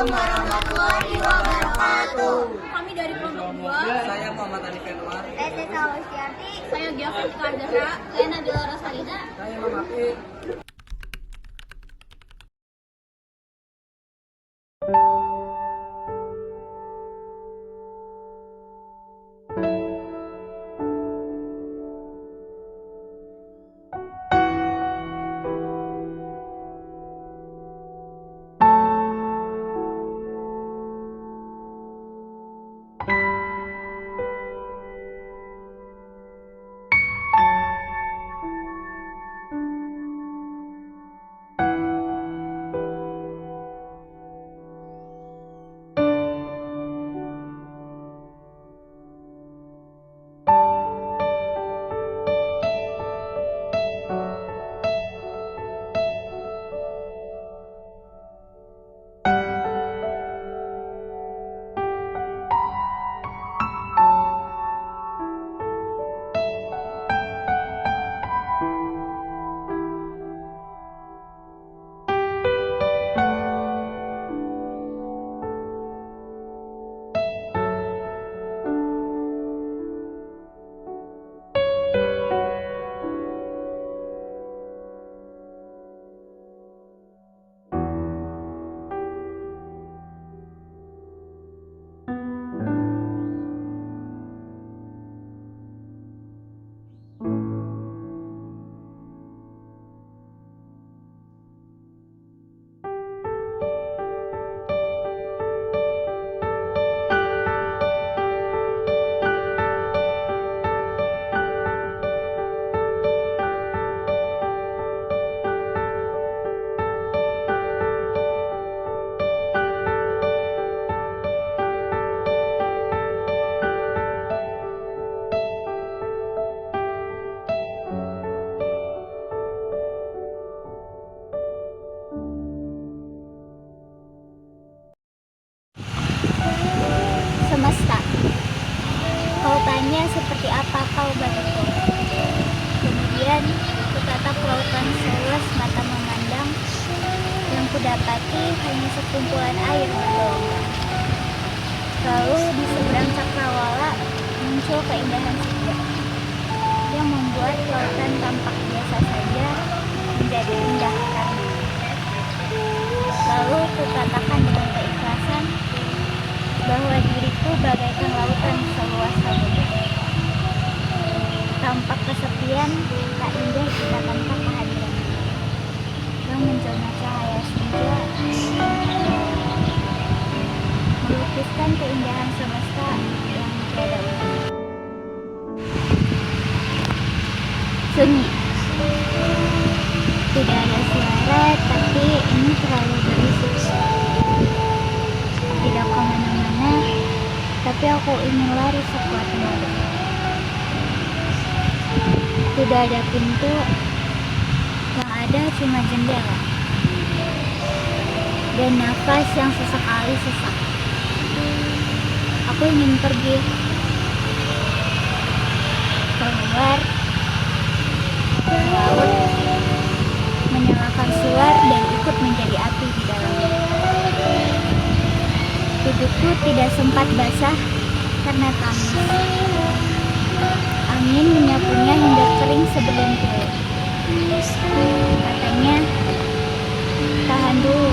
warahmatullahi wabarakatuh. Kami dari kelompok 2. Saya Muhammad Anif Anwar. Saya Tessa Lustianti. Saya Giavan Kardasra. Saya Nabila Rosalina. Saya Imam Afi. Semesta. Kau tanya seperti apa kau bagiku. Kemudian kutatap lautan seluas mata memandang. Yang kudapati hanya sekumpulan air bergelombang. Lalu di seberang cakrawala muncul keindahan surga yang membuat lautan tampak biasa saja menjadi indah karena. Lalu kukatakan dengan keikhlasan bahwa diriku bagaikan lautan seluas samudra. Tampak kesepian, tak indah jika tanpa kehadiran yang menjelma cahaya senja, melukiskan keindahan semesta yang tiada ujung. Sunyi. Tidak ada suara, tapi ini terlalu berisik. Tidak kemana-mana, tapi aku ingin lari sekuat tenaga. Tidak ada pintu, yang ada cuma jendela dan nafas yang sesekali sesak. Aku ingin pergi keluar ke laut, menyalakan suar dan ikut menjadi api di dalamnya. Tubuhku tidak sempat basah karena tangis. Angin menyapunya hingga kering sebelum kulit. Katanya, tahan dulu.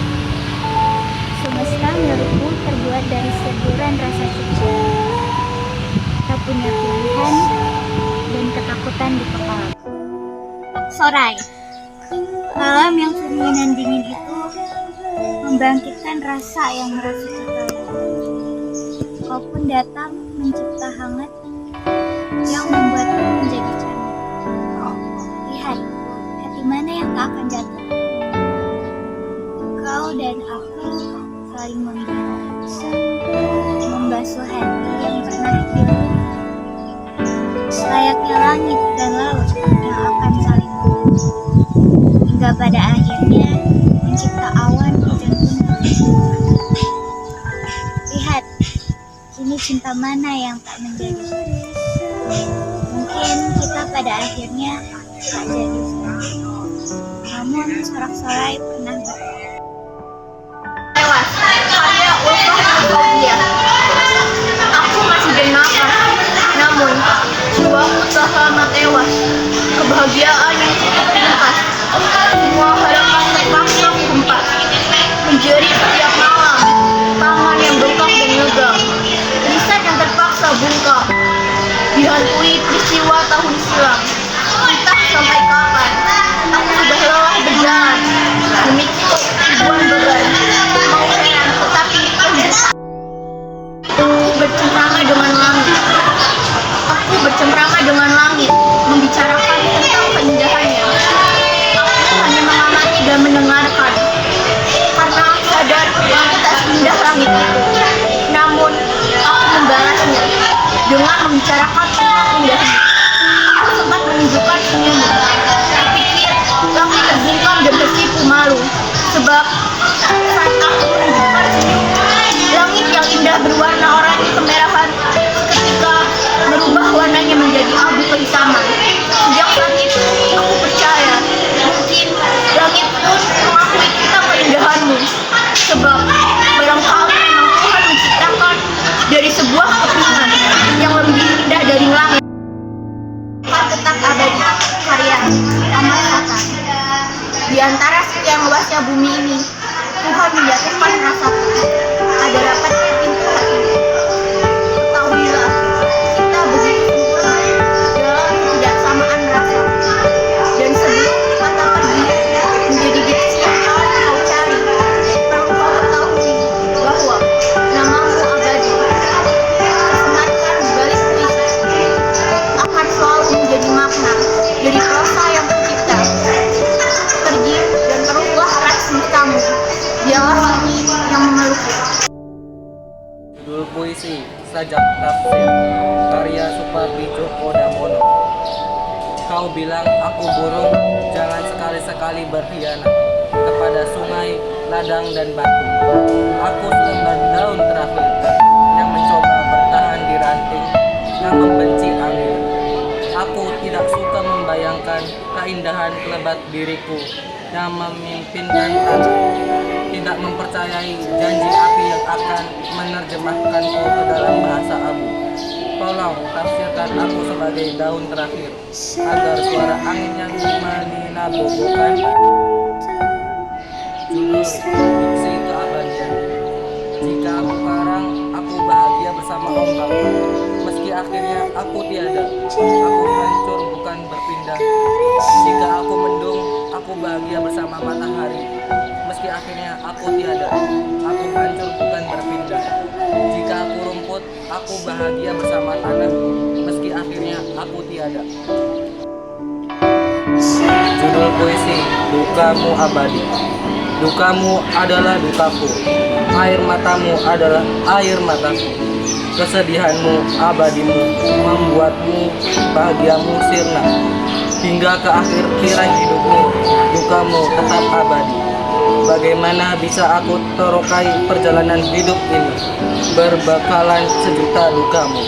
Semesta menurutku terbuat dari seburan rasa syukur. Tak punya pilihan dan ketakutan di kepala. Sorai. Malam yang sunyi dan dingin itu membangkitkan rasa yang merasuk sekali. Kau pun datang mencipta hangat yang membuatku menjadi cantik. Lihat, hati mana yang tak akan jatuh. Kau dan aku saling membasuh hati yang pernah pilu. Layaknya langit dan laut yang akan saling hingga pada akhirnya mencipta awan hujan pun. Lihat, kini cinta mana yang tak menjadi. Mungkin kita pada akhirnya tak jadi. Namun sorak-sorai pernah berkata, kebahagiaan yang cukup ringkas. Semua harapan terpaksa kuhempas. Menjerit setiap malam, tangan yang bengkak dan lega, lisan yang terpaksa bungkam. Dihantui peristiwa tahun silam, entah sampai kapan. Aku sudah lelah berjalan, memikul ribuan beban, mau heran tetapi aku bercengkrama dengan langit. Aku bercengkrama dengan langit, membicarakan tentang keindahannya. Aku hanya mengamati dan mendengarkan, karena aku sadar langit tak seindah langit itu. Namun, aku membalasnya dengan membicarakan tentang indahnya. Aku sempat menunjukkan senyummu. Kupikir langit terbungkam dan tersipu malu, sebab saat aku menunjukkan senyum, langit yang indah berwarna oranye kemerahan seketika merubah warnanya menjadi abu kehitaman. Sejak saat itu, aku percaya mungkin langit pun mengakui tentang keindahanmu, sebab barangkali memang Tuhan menciptakan dari sebuah kepingan yang lebih indah dari langit. Akan tetap abadi, karya Ahmad Hatta. Di antara sekian luasnya bumi ini, Tuhan menjatuhkan rasaku. Ada rapat pintu hatimu. Ketahuilah, kita begitu sempurna dalam ketidaksamaan rasa. Dan sebelum kata pergi menjadi diksi yang harus kau cari, perlu kau ketahui bahwa namamu abadi. Tersematkan di balik puisi akan selalu menjadi makna dari prosa yang kucipta. Pergi dan peluklah erat semestamu, dialah langit yang memelukku. Judul puisi Sajak Tafsir, karya Supardi Djoko Damono. Kau bilang aku burung, jangan sekali-sekali berkhianat kepada sungai, ladang, dan batu. Aku selembar daun terakhir yang mencoba bertahan di ranting yang membenci angin. Aku tidak suka membayangkan keindahan kelebat diriku yang memimpinkan tanah, tidak mempercayai janji api yang akan menerjemahkanku ke dalam bahasa abu. Tolong tafsirkan aku sebagai daun terakhir, agar suara angin yang meninabobokan judul diksi keabadian. Jika aku karang, aku bahagia bersama ombak. Meski akhirnya aku tiada, aku hancur bukan berpindah. Jika aku mendung, aku bahagia bersama matahari. Meski akhirnya aku tiada, aku hancur bukan berpindah. Jika aku rumput, aku bahagia bersama tanah. Meski akhirnya aku tiada. Judul puisi Dukamu Abadi. Dukamu adalah dukaku, air matamu adalah air mataku. Kesedihanmu, abadimu, membuatmu bahagiamu sirna. Hingga ke akhir tirai hidupmu, dukamu tetap abadi. Bagaimana bisa aku terokai perjalanan hidup ini, berbekalan sejuta dukamu.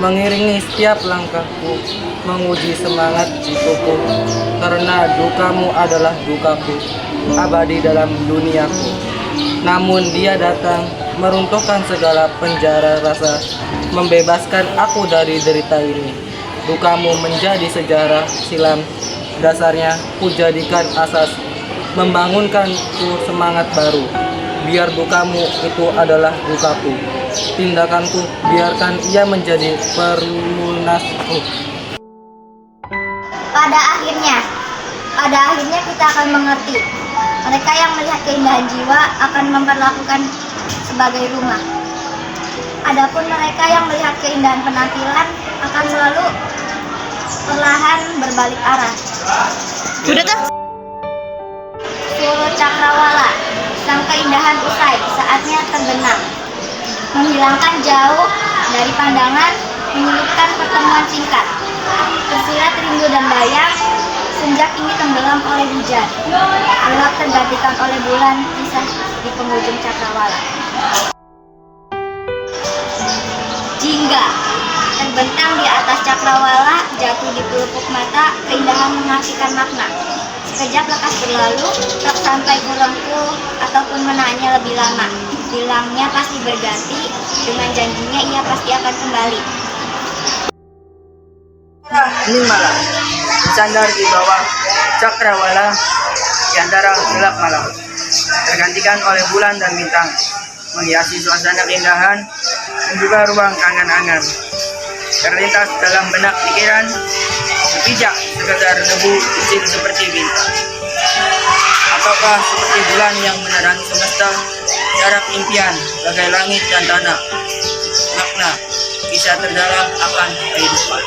Mengiringi setiap langkahku, menguji semangat jikuku, karena dukamu adalah dukaku, abadi dalam duniaku. Namun dia datang, meruntuhkan segala penjara rasa, membebaskan aku dari derita ini. Dukamu menjadi sejarah silam, dasarnya ku jadikan asas, membangunkanku semangat baru. Biar dukamu itu adalah dukaku, tindakanku biarkan ia menjadi perlunasku. Pada akhirnya kita akan mengerti. Mereka yang melihat keindahan jiwa akan memperlakukan sebagai rumah. Adapun mereka yang melihat keindahan penampilan akan selalu perlahan berbalik arah. Sudah tak? Suro Cakrawala, sang keindahan usai, saatnya terbenam. Menghilangkan jauh dari pandangan, menyulitkan pertemuan singkat. Tersirat rindu dan bayang, senja kini tenggelam oleh hujan. Gelap tergantikan oleh bulan, kisah di penghujung cakrawala. Jingga terbentang di atas cakrawala, jatuh di pelupuk mata, keindahan mengasihkan makna. Sekejap lekas berlalu, tak sampai kurangku ataupun menahannya lebih lama. Bilangnya pasti berganti, dengan janjinya ia pasti akan kembali. Ini malam. bersandar di bawah cakrawala di antara gelap malam, tergantikan oleh bulan dan bintang, menghiasi suasana keindahan dan juga ruang angan-angan. Terlintas dalam benak pikiran, berpijak sekedar debu kecil seperti bintang. Ataukah seperti bulan yang menerangi semesta, jarak impian bagai langit dan tanah, makna kisah terdalam akan kehidupan.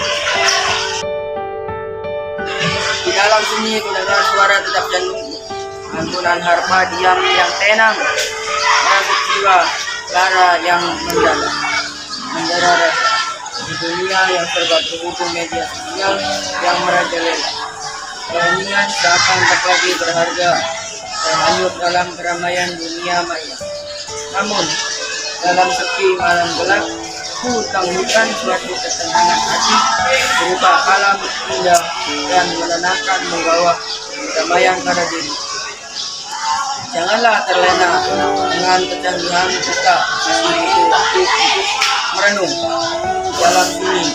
Di dalam sunyi kudengar suara tetap jantung, lantunan harpa diam yang tenang, merasuk jiwa lara yang mendalam, mendera rasa. Di dunia yang serba terhubung media sosial yang merajalela, keheningan seakan tak lagi berharga, terhanyut dalam keramaian dunia maya. Namun, dalam sepi malam gelap, ku temukan suatu ketenangan hati berupa alam indah dan menenangkan membawa kedamaian pada diri. Janganlah terlena dengan kecanggihan kita, masih butuh waktu untuk merenung. Dalam sunyi,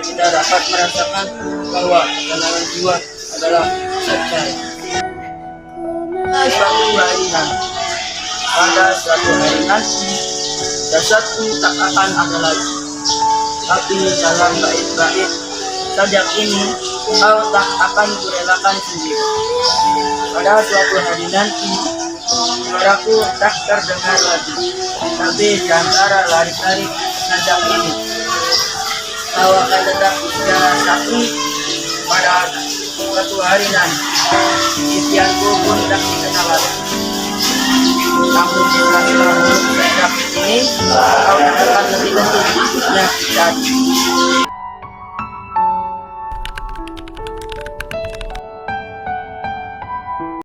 kita dapat merasakan bahwa ketenangan jiwa adalah secari. Pada suatu hari nanti, jasadku tak akan ada lagi. Tapi dalam bait-bait sajak ini, kau tak akan kurelakan sendiri. Pada suatu hari nanti, suaraku tak terdengar lagi. Tapi di antara lari-lari sajak ini, kau akan tetap secara saksi pada suatu hari nanti. Impianku pun tak dikenal lagi. Namun setelah huruf sajak ini, kau tak akan lebih tentu yang terjadi.